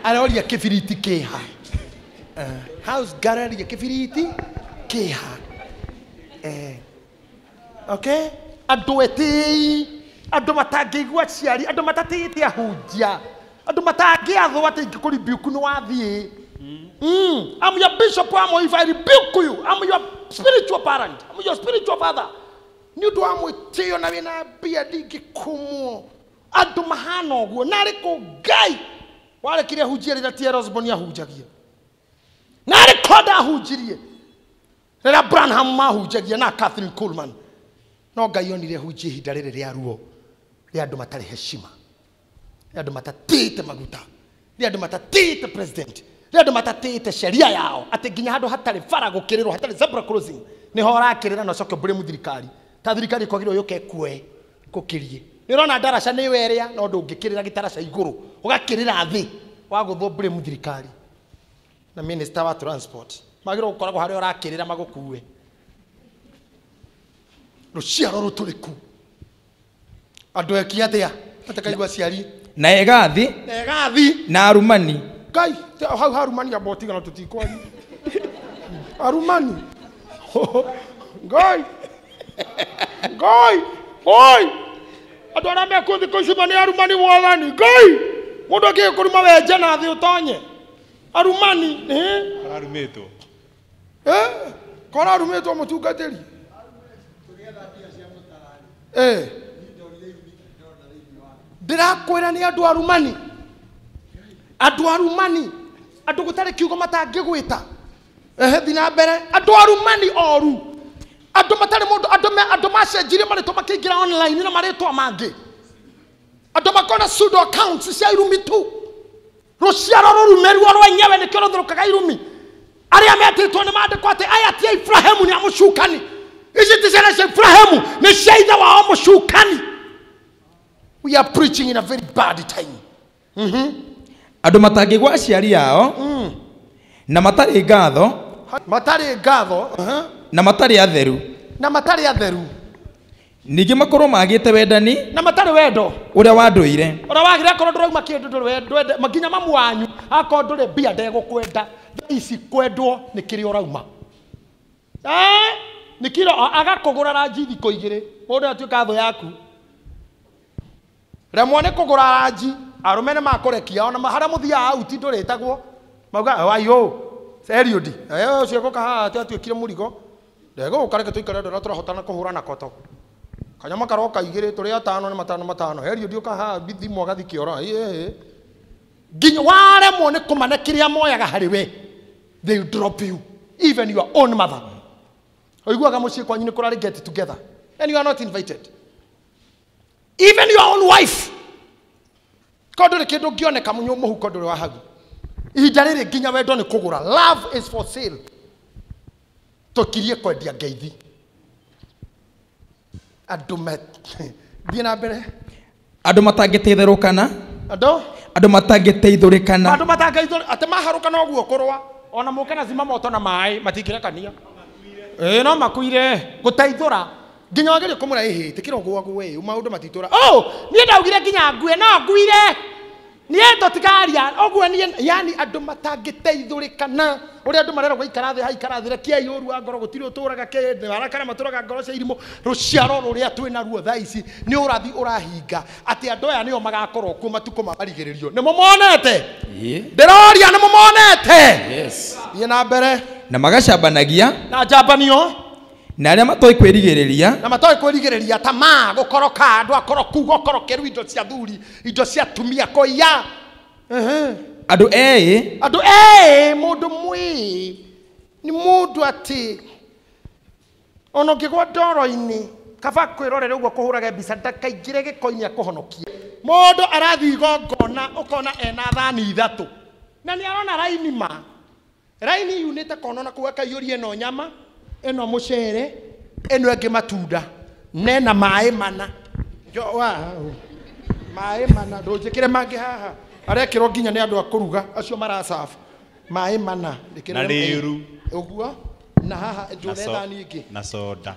aroria kibiriti kiha house girl aroria kibiriti kiha okay andu eti andu matangigwa ciari andu matatite ahunjia andu matangiathwo ati ngikuri biuku ni wathie I'm your bishop, if I rebuke you, I'm your spiritual parent, I'm your spiritual father. Ni undu wa mwitio na wina bia ndingikumo andu mahana uguo nari ku Ngai wale kire hujia rira T.L. Osborne ahunjagia nari koda ahunjirie rira Branham mahunjagia na Catherine Coleman no Ngai onire hujia ihinda riri ria ruo ria andu matari heshima ria andu matatite maguta ria andu matatite president ria andu matatite sheria yao ati nginya handu hatari fara gukirirwo hatari zebra crossing ni hora kirira no coke bure muthirikari ta thirikari kwagirwo yuke kue kukirie ni rona daraca ni weria no ndungikirira gitaraca iguru ugakirira thi wa guthwo bure muthirikari na minister wa transport magirwo gukoragwo hari urakirira magukue ruciaro ruturiku andu ekiatia atakaigwa ciari
na egathi na arumani
Ngai hau harumani abotiga no tutikwari arumani Ngai andu aria mekuthi kucima ni arumani mwathani Ngai mundu akie kuruma wenje na thi utonye arumani
ararumitwo
kora arumitwo mutungatiri ndirakwira ni andu arumani andu gutari kiugo matangigwita thina mbere andu arumani oru andu matari mundu andu macenjirie marito makiingira online na maritwa mangi andu makona pseudo accounts cia irumi tu ruciaro rurumeru rwa nyewe nikio ruthurukaga irumi aria metitwo ni mandikwo ati aya ti Ibrahimu ni amucukani ici ti ciana cia Ibrahimu ni cia ithe wao mucukani. We are preaching in a very bad time.
Andu matangigwa aciari yao na matari ngatho na matari atheru ningi makorwo magite wendani
na matari wendo
uria wanduire
ora wagira korwo ndurauma kindu ndwende maginya mamu wanyu akorwo ndure bia ndegukwenda ici kwendwo ni kiri orauma ni kiro agakugura ranji thiko igiri mundu atuika tho yaku remwo ni kugura ranji arumene makorekia ona haria muthia auti nduritagwo mauga wayo seriodi cio guka haha atuikire murigo ndego ukareke tuikare ndora turahotana kuhurana koto kanyama karoka igire turi atano ni matano heriodi uka haha thimu gathikiora nginya waremwo ni kumane kiria moyaga hariwe they will drop you even your own mother oiguaga mucii kwanyu ni kurari get together and you are not invited even your own wife kodore kindu ngioneka munyo muhuko ndore wa hagu ihinda riri nginya wendo ni kugura love is for sale tukirie kwendia ngeithi andu thie na mbere
andu matangiteitherukana andu matangiteithurikana
ati maharukana uguo kurwa ona muke na zima moto na mai matingirekania no makuire guteithura nginya wageria kumura tikira uguo we maundu matitura ni ndaugire nginya ngue no nguire niendo tigaria ogwo ni yani andu matangiteithurikana uri andu marero gũikara thĩ haikara thĩ rekiai ũru wa ngoro gũtirĩ ũtũraga kĩndĩ warakara matũraga ngoro cia irimũ rũciaro rũrĩa twĩna ruo thaa ici nĩ ũrathi ũrahinga atĩ andũ aya nĩo magakorwo kuo matukũ mamarigĩrĩrio nĩ mũmonete ndĩroria nĩ mũmonete
yes
thiĩ na mbere
na magacambanagia
na njambanio
na arĩa matoĩ kwĩrigĩrĩria
na matoĩ kwĩrigĩrĩria tamaa gũkoroka andũ akoroku gũkorokeru indo cia thuri indo cia tumia kũiya
andũ ĩĩ
mũndũ mwĩ nĩ mũndũ atĩ ona ũngĩgwa ndoro-inĩ kaba kwĩrorera ũguo kũhũraga mbica ndakaingĩre gĩko-inĩ akũhonokie mũndũ arathiĩ igongona ũkona ena thani ithatũ na nĩ arona raini ma raini yunĩte kona na kuga kaiyũrie ĩno nyama ĩno mũcere ĩno ĩngĩ matunda nena maĩ mana maĩ mana ndũnjĩkĩre mangĩ haha arekĩrwo nginya nĩ andũ a kũruga acio maracabu maĩ mana
na rĩru
ũguo na haha ndũretha ningĩ
na soda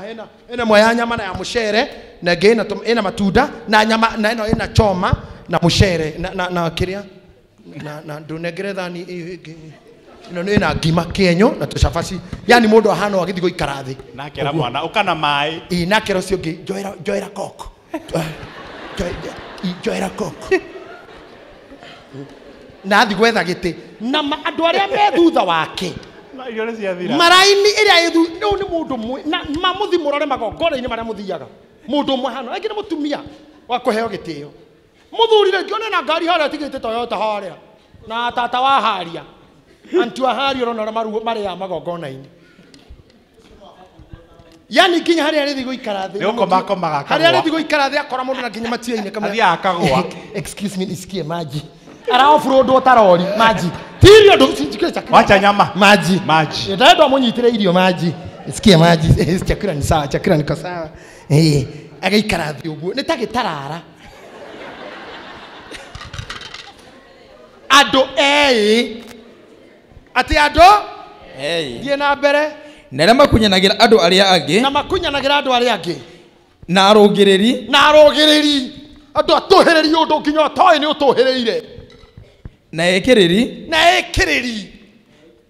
hena ĩmwe ya nyama na ya mũcere na ĩngĩ ĩna matunda na nyama na ĩno ĩna choma na mũcere na kĩrĩa na ndũnengere thani ĩngĩ ino nĩ na ngima kĩenyo na tũcabaci yani mũndũ ahana agĩthiĩ gũikara thĩ
nakera mwana ũkana maĩ
nakera ũcio ũngĩ njoera koko njoera koko na athi gwetha gĩtĩ na andũ arĩa me thutha wake maraini ĩrĩa ĩthu rĩu nĩ mũndũ mwe na mamũthi mũrore magongona-inĩ marĩa mũthiaga mũndũ ũmwe hano aingĩ nĩ mũtumia wa kũheo gĩtĩo mũthuri rĩngĩ one na ngari harĩa tigĩte Toyota harĩa na tata wa haria antu ahari urona marĩ ya magongona-inĩ yani nginya harĩa arĩthi gũikara thĩ harĩa arĩthi gũikara thĩ akora mũndũ na nginya matia-inĩ kamwe
akagwa
excuse me nisikie maji araofurũndwo tarori maji tirio ndũ
wacha nyama
maji ndĩrenda mũnyitĩre irio maji nisikie maji chakula ni sawa chakula niko sawa agaikara thĩ ũguo nĩ ta gĩtarara andũ ati andũ thiĩ na mbere
na arĩa makunyanagĩra andũ arĩa angĩ
na makunyanagĩra andũ arĩa angĩ
na arũngĩrĩri
andũ atũhĩrĩri ũndũ nginya ũtoĩ nĩ ũtũhĩrĩire
na ekĩrĩri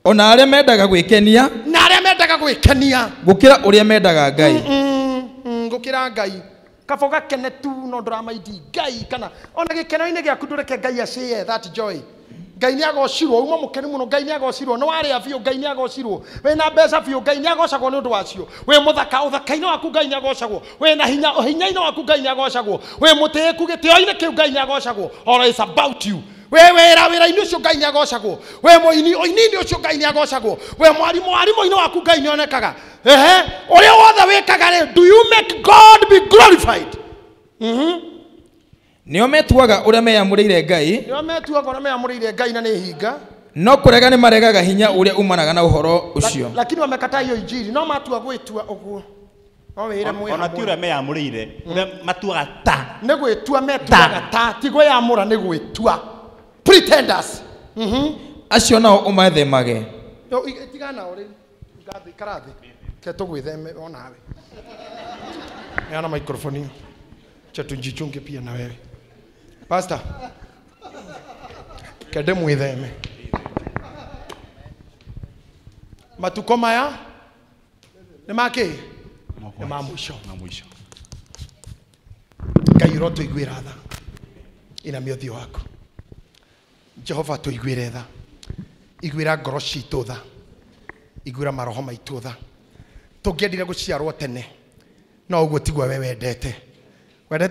ona arĩa mendaga gwĩkenia gũkĩra ũrĩa mendaga Ngai
gũkĩra Ngai kaba ũgakene tu no ndũramaindi Ngai kana ona gĩkeno-inĩ gĩaku ndũreke Ngai aciye that joy Ngai nĩ agocirwo uma mũkeni mũno Ngai nĩ agocirwo nĩ warĩa biũ Ngai nĩ agocirwo wĩna mbeca biũ Ngai nĩ agocagwo nĩ ũndũ wacio wĩ mũthaka ũthaka-inĩ waku Ngai nĩ agocagwo wĩna hinya-inĩ waku Ngai nĩ agocagwo wĩ mũtĩĩku gĩtĩo-inĩ kĩu Ngai nĩ agocagwo or it's about you wĩ wĩra-inĩ ũcio Ngai nĩ agocagwo wĩ mũini-inĩ ũcio Ngai nĩ agocagwo wĩ mwarimũ-inĩ waku Ngai nĩ onekaga ũrĩa wothe wĩkaga do you make God be glorified
nĩo metuaga ũrĩa meyamũrĩire Ngai
na nĩ hinga
no kũrega nĩ maregaga hinya ũrĩa umanaga na ũhoro ũcio
lakini wamekataa hiyo injili no matua gwĩtua ũguo no wĩra mwe
ona ti ũrĩa meyamũrĩire ũrĩa matuaga ta
nĩ gwĩtua metuaga ta ti gwĩyamũra nĩ gwĩtua pretenders
acio nao ũmathemage
tigana ũrĩ karathi ke tũgwĩtheme onawe yana microphone cha tujichunge pia na wewe pastor kende mwĩtheme matuko maya nĩ makĩ nĩ ma mũico Ngai ũrotũiguĩra tha ina mĩothio waku Jehova tũiguĩre tha iguĩra ngoro citũ tha iguĩra maroho maitũ tha tũngĩendire gũciarwo tene no ũguo tiguo we wendete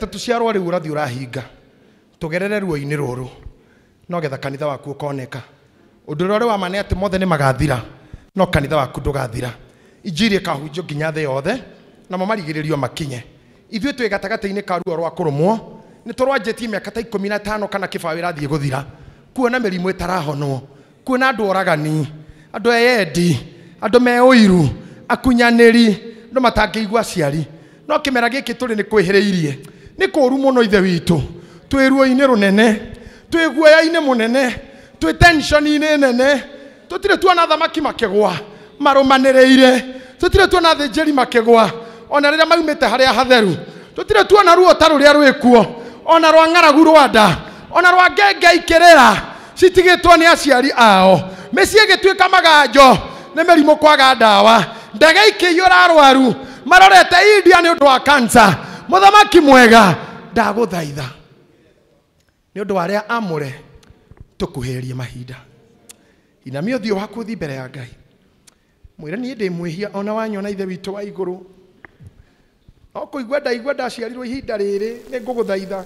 tũciarwo rĩu ũrathiĩ ũrahinga tũgerere ruo-inĩ rũrũ no getha kanitha waku ũkoneka ũndũ ũrĩa wa mane atĩ mothe nĩ magathira no kanitha waku ndũgathira injiri ĩkahunjio nginya thĩ yothe namo marigĩrĩrio makinye ithuĩ twĩ gatagatĩ-inĩ ka ruo rwa kũrũmwo nĩ tũrwanjĩtie mĩaka ta 15 kana kĩbaũ ĩrathiĩ gũthira kuona mĩrimũ ĩtarahonwo kuona andũ oragani andũ eyendi andũ me ũiru akunyanĩri andũ matangĩigua aciari no kĩmera gĩkĩ tũrĩ nĩ kwĩhĩrĩirie nĩ kũũru mũno ithe witũ twĩ ruo-inĩ rũnene twĩ guoya-inĩ mũnene twĩ tension-inĩ nene tũtirĩ tuona thamaki makĩgwa marũmanĩrĩire tũtirĩ tuona thĩnjĩri makĩgwa ona rĩrĩa maumĩte harĩa hatheru tũtirĩ tuona ruo ta rũrĩa rwĩkuo ona rwa ng'aragu rwanda ona rwa ngenge ikirira citigitwo ni aciari ao mĩciĩ gĩtuĩka maganjo nĩ mĩrimũ kwaga ndawa ndege ikĩiyũra arwaru marorete India nĩ ũndũ wa cancer mũthamaki mwega ndagũthaitha nĩ ũndũ wa arĩa amũre tũkuhĩrĩrie mahinda inamia ũthiũ waku ũthiĩ mbere ya Ngai mwĩre niĩ ndĩ mwĩhia ona wanyona ithe witũ wa igũrũ okũigua ndaigua ndaciarirwo ihinda rĩrĩ nĩ ngũgũthaitha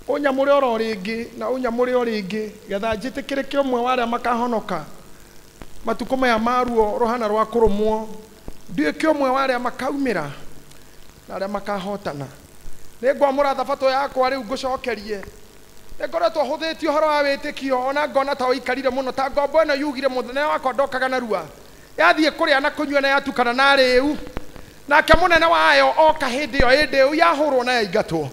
ũnyamũre oro rĩngĩ na ũnyamũre o rĩngĩ getha njĩtĩkĩrĩke ũmwe wa arĩa makahonoka matukũ maya maruo rohana rwa kũrũmwo nduĩke ũmwe wa arĩa makaumĩra na arĩa makahotana nĩ ngwamũra thabatũ yakwa rĩu ngũcokerie nĩ ngoretwo hũthĩtie ũhoro wa wĩtĩkio ona ngona ta ũikarire mũno ta ngombo ĩno yugire mũthenya wakwa ndokaga narua yathiĩ kũrĩa na kũnyua na yatukana na rĩu nake mũnene wayo oka hĩndĩ ĩyo yahũrwo na yaingatwo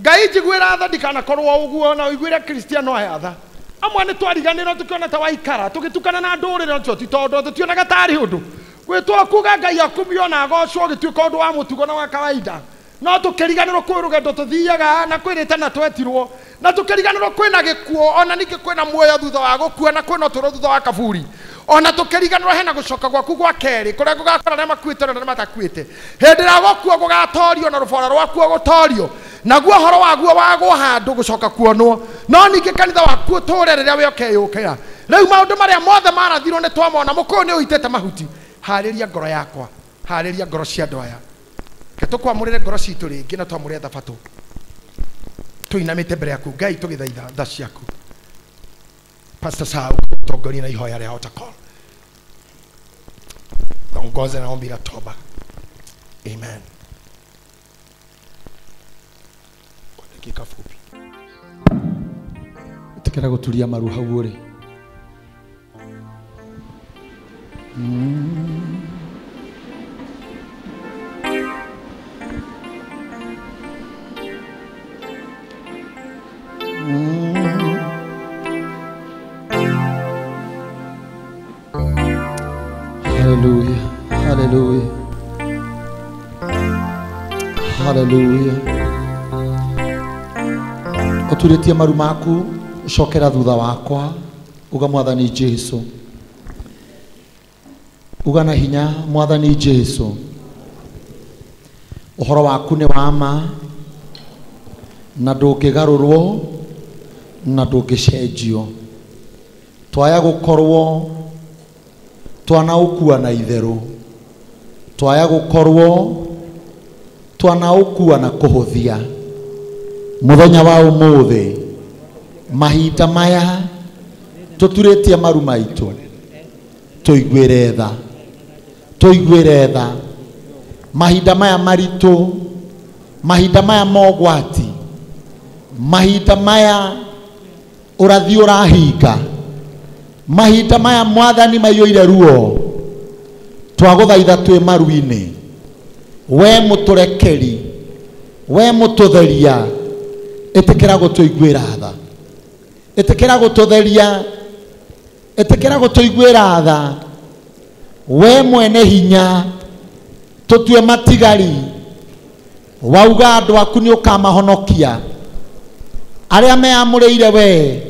Ngai njiguĩra tha ndikanakorwo ũguo na ũiguĩre Kristiano ayatha amwe nĩ twariganĩrwo tũkĩona ta waikara tũgĩtukana na ndũrĩrĩ ncio ti tondũ tũtionaga tarĩ ũndũ gwĩtwo kuga Ngai akumio na agocwo gĩtuĩka ũndũ wa mũtugo na wa kawaida no tũkĩriganĩrwo kwĩ rũgendo tũthiaga na kwĩrĩte na twetirwo na tũkĩriganĩrwo kwĩna gĩkuo ona ningĩ kwĩna muoyo thutha wa gũkua na kwĩna ũtũũro thutha wa kaburi ona tũkĩriganĩrwo hena gũcoka gwaku gwa kerĩ kũrĩa gũgakora arĩa makuĩte na arĩa matakuĩte hĩndĩ ĩrĩa gũkua gũgatorio na rũbora rwakuo gũtorio naguo ũhoro waguo wagwo handũ gũcoka kuonwo no ningĩ kanitha waku ũtũũre rĩrĩa we ũkeyũkĩra rĩu maũndũ marĩa mothe marathirwo nĩ twamona mũkũyũ nĩ ũitĩte mahuti harĩria ngoro yakwa harĩria ngoro cia andũ aya ke tũkwamũrĩre ngoro citũ rĩngĩ na twamũrĩre thabatũ tũinamĩte mbere yaku Ngai tũgĩthaitha tha ciaku Pastor Saul tongoria na ihoya rĩa Otakol tongoze na ombi la toba amen kwa dakika fupi tekera guturia maru hau uri
Hallelujah, hallelujah, hallelujah. Oturetie maru maku ucokera thutha wakwa uga Mwathani Jesu uga na hinya Mwathani Jesu uhoro waku nĩ wama na ndũngĩgarũrwo na ndũngĩcenjio twaya gũkorwo twana ukua na itherũ twaya gũkorwo twana ukua na kũhũthia mũthenya wa ũmũthĩ mahinda maya tũturĩtie maru maitũ tũiguĩre tha mahinda maya maritũ mahinda maya mogwati mahinda maya ũrathi ũrahinga mahinda maya Mwathani maiyũire ruo twagũthaitha twĩ maru-inĩ we mũtũrekeri we mũtũtheria ĩtĩkĩra gũtũiguĩra tha ĩtĩkĩra gũtũtheria ĩtĩkĩra gũtũiguĩra tha we mwene hinya tũtue matigari wauga andũ aku nĩ ũkamahonokia arĩa meamũrĩire we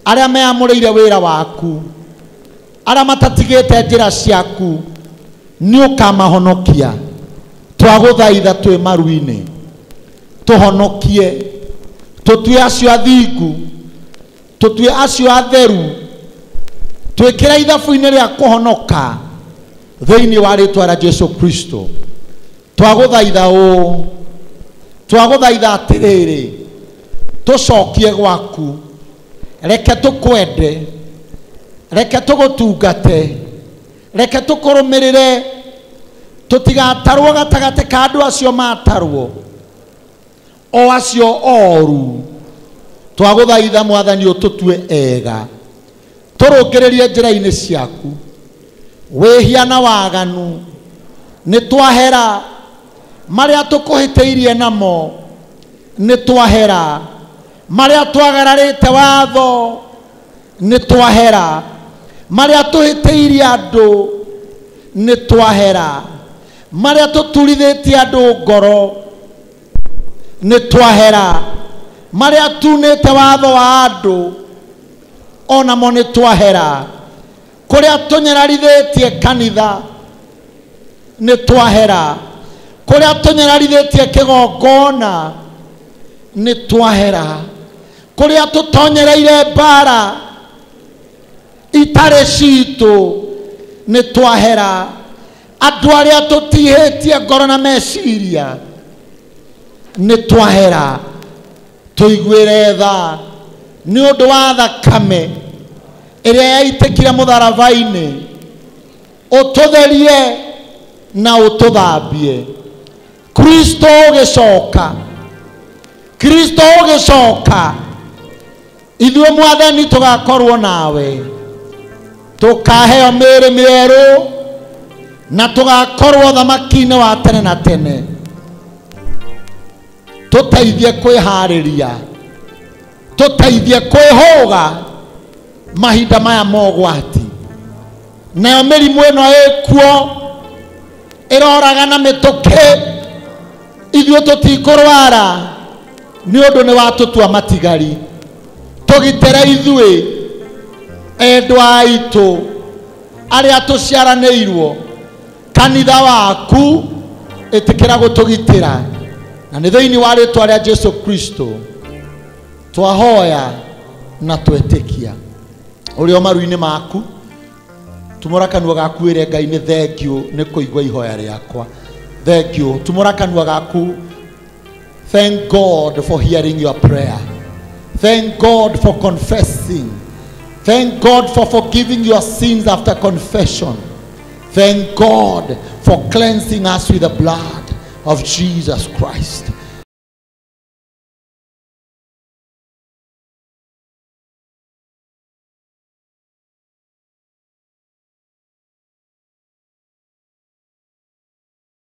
arĩa meamũrĩire wĩra waku arĩa matatigĩte njĩra ciaku nĩ ũkamahonokia twagũthaitha twĩ maru-inĩ tũhonokie tũtue acio athingu tũtue acio atheru twĩkĩre ithabu-inĩ rĩa kũhonoka thĩinĩ wa rĩĩtwa rĩa Jesu Kristo twagũthaitha twagũthaitha atĩrĩrĩ tũcokie gwaku reke tũkwende reke tũgũtungate reke tũkũrũmĩrĩre tũtigatarwo gatagatĩ ka andũ acio matarwo o acio oru twagũthaitha Mwathani ũtũtue ega tũrũngĩrĩrie njĩra-inĩ ciaku wĩhia na waganu nĩ twahera marĩa tũkũhĩtĩirie namo nĩ twahera marĩa twagararĩte watho nĩ twahera marĩa tũhĩtĩirie andũ nĩ twahera marĩa tũturithĩtie andũ ngoro nĩ twahera maria tunite watho wa andu ona mo ni twahera kuria tunyerarithitie kanitha ni twahera kuria tunyerarithitie kigongona ni twahera kuria tutonyereire bara itare citu ni twahera andu aria tutihitie ngoro na meciria ni twahera tuiguire tha ni undu wa thakame iria yaitikire mutharaba-ini ututherie na ututhambie Kristo ugicoka ithuĩ mwathani tugakorwo nawe tukaheo mĩĩrĩ mĩerũ na tugakorwo thamaki-inĩ wa tene na tene tuteithie kwĩharĩria tuteithie kwĩhũga mahinda maya mogwati nayo mĩrimũ ĩno ĩkuo ĩroraga na mĩtũkĩ ithuĩ tũtikũrwara nĩ ũndũ nĩ watũtua matigari tũgitĩre ithuĩ endwa aitũ arĩa tũciaranĩirwo kanitha waku ĩtĩkĩra gũtũgitĩra na nĩ thĩinĩ wa rĩtwa rĩa Jesu Kristo twahoya na twetĩkia ũrĩ o maru-inĩ maku tumũra kanua gaku ĩre Ngai nĩ thengiũ nĩ kũigua ihoya rĩakwa thengiũ tumũra kanua gaku. Thank God for hearing your prayer. Thank God for confessing. Thank God for forgiving your sins after confession. Thank God for cleansing us with the blood of Jesus Christ.